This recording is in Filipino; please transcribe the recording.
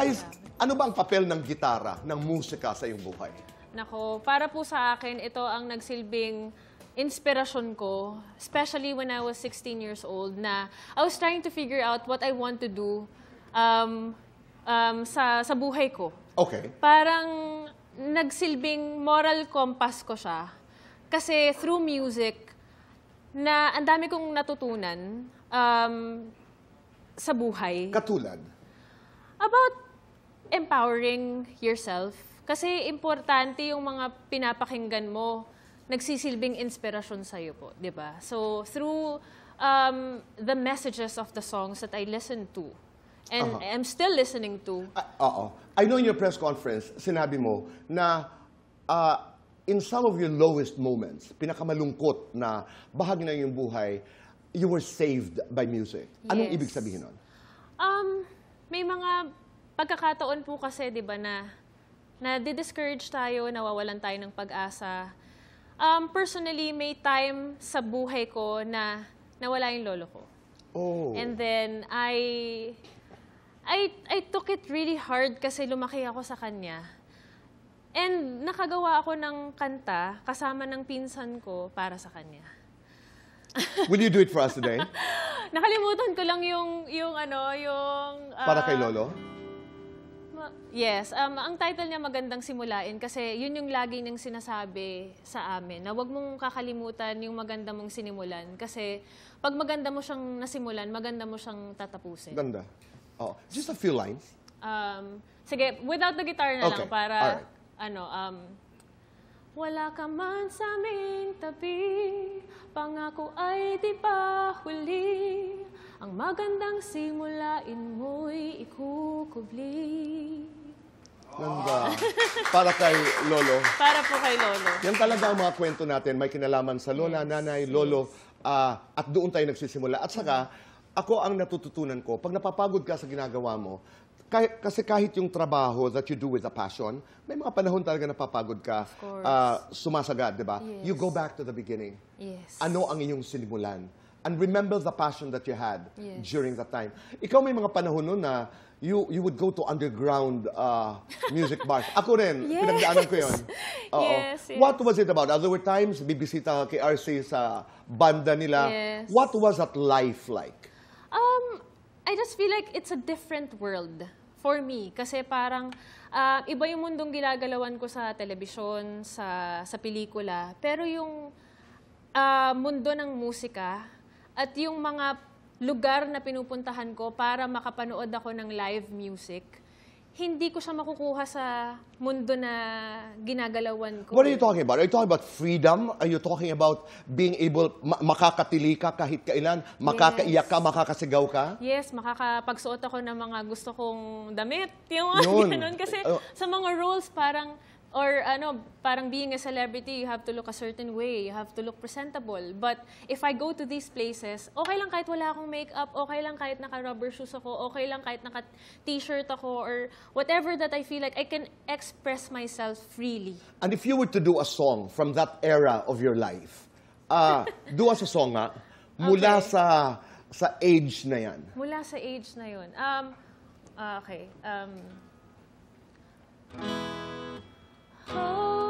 Liza, ano ba ang papel ng gitara, ng musika sa iyong buhay? Nako, para po sa akin, ito ang nagsilbing inspirasyon ko, especially when I was 16 years old, na I was trying to figure out what I want to do sa buhay ko. Okay. Parang nagsilbing moral compass ko siya. Kasi through music, na ang dami kong natutunan sa buhay. Katulad? About empowering yourself. Kasi importante yung mga pinapakinggan mo, nagsisilbing inspirasyon sa'yo po, di ba? So, through the messages of the songs that I listen to, and I'm still listening to. Oo. I know in your press conference, sinabi mo na in some of your lowest moments, pinakamalungkot na bahagi ng iyong buhay, you were saved by music. Anong Yes. ibig sabihin nun? May mga pagkakataon po kasi, di ba, na di-discourage tayo, nawawalan tayo ng pag-asa. Personally, may time sa buhay ko na nawala yung lolo ko. Oh. And then, I took it really hard kasi lumaki ako sa kanya. And nakagawa ako ng kanta kasama ng pinsan ko para sa kanya. Will you do it for us today? Nakalimutan ko lang yung Para kay Lolo? Yes. Ang title niya Magandang Simulain kasi yun yung lagi niyang sinasabi sa amin na wag mong kakalimutan yung maganda mong sinimulan kasi pag maganda mo siyang nasimulan, maganda mo siyang tatapusin. Ganda. Oh. Just a few lines. Sige, without the guitar na Okay. lang para Alright. wala ka man sa aming tabi, pangako ay di pa huli. Ang magandang simulain mo'y ikukubli. Ganda. Para kay Lolo. Para po kay Lolo. Yan talaga ang mga kwento natin. May kinalaman sa lola, nanay, lolo, at doon tayo nagsisimula. At saka, ako ang natututunan ko, pag napapagod ka sa ginagawa mo, kasi kahit yung trabaho that you do with a passion, may mga panahon talaga napapagod ka, sumasagad, di ba? Yes. You go back to the beginning. Yes. Ano ang iyong sinimulan? And remember the passion that you had Yes. during that time. Ikaw may mga panahon nun na you would go to underground music bars. Ako rin, Yes. pinagdaanan ko yun. Oo. Yes, yes. What was it about? There were times, bibisita kay RC sa banda nila. Yes. What was that life like? I just feel like it's a different world for me. Kasi parang iba yung mundong ginagalawan ko sa telebisyon, sa pelikula. Pero yung mundo ng musika at yung mga lugar na pinupuntahan ko para makapanood ako ng live music, hindi ko siya makukuha sa mundo na ginagalawan ko. What are you talking about? Are you talking about freedom? Are you talking about being able, makakatili ka kahit kailan? Makakaiyak ka, makakasigaw ka? Yes, makakapagsuot ako ng mga gusto kong damit. Yung Yun. ganun. Kasi sa mga roles, parang being a celebrity, you have to look a certain way. You have to look presentable. But if I go to these places, okay lang kahit wala akong makeup, okay lang kahit naka-rubber shoes ako, okay lang kahit naka-t-shirt ako, or whatever that I feel like, I can express myself freely. And if you were to do a song from that era of your life, do us a song nga, mula Okay. sa age na yan. Mula sa age na yun. Okay. Oh,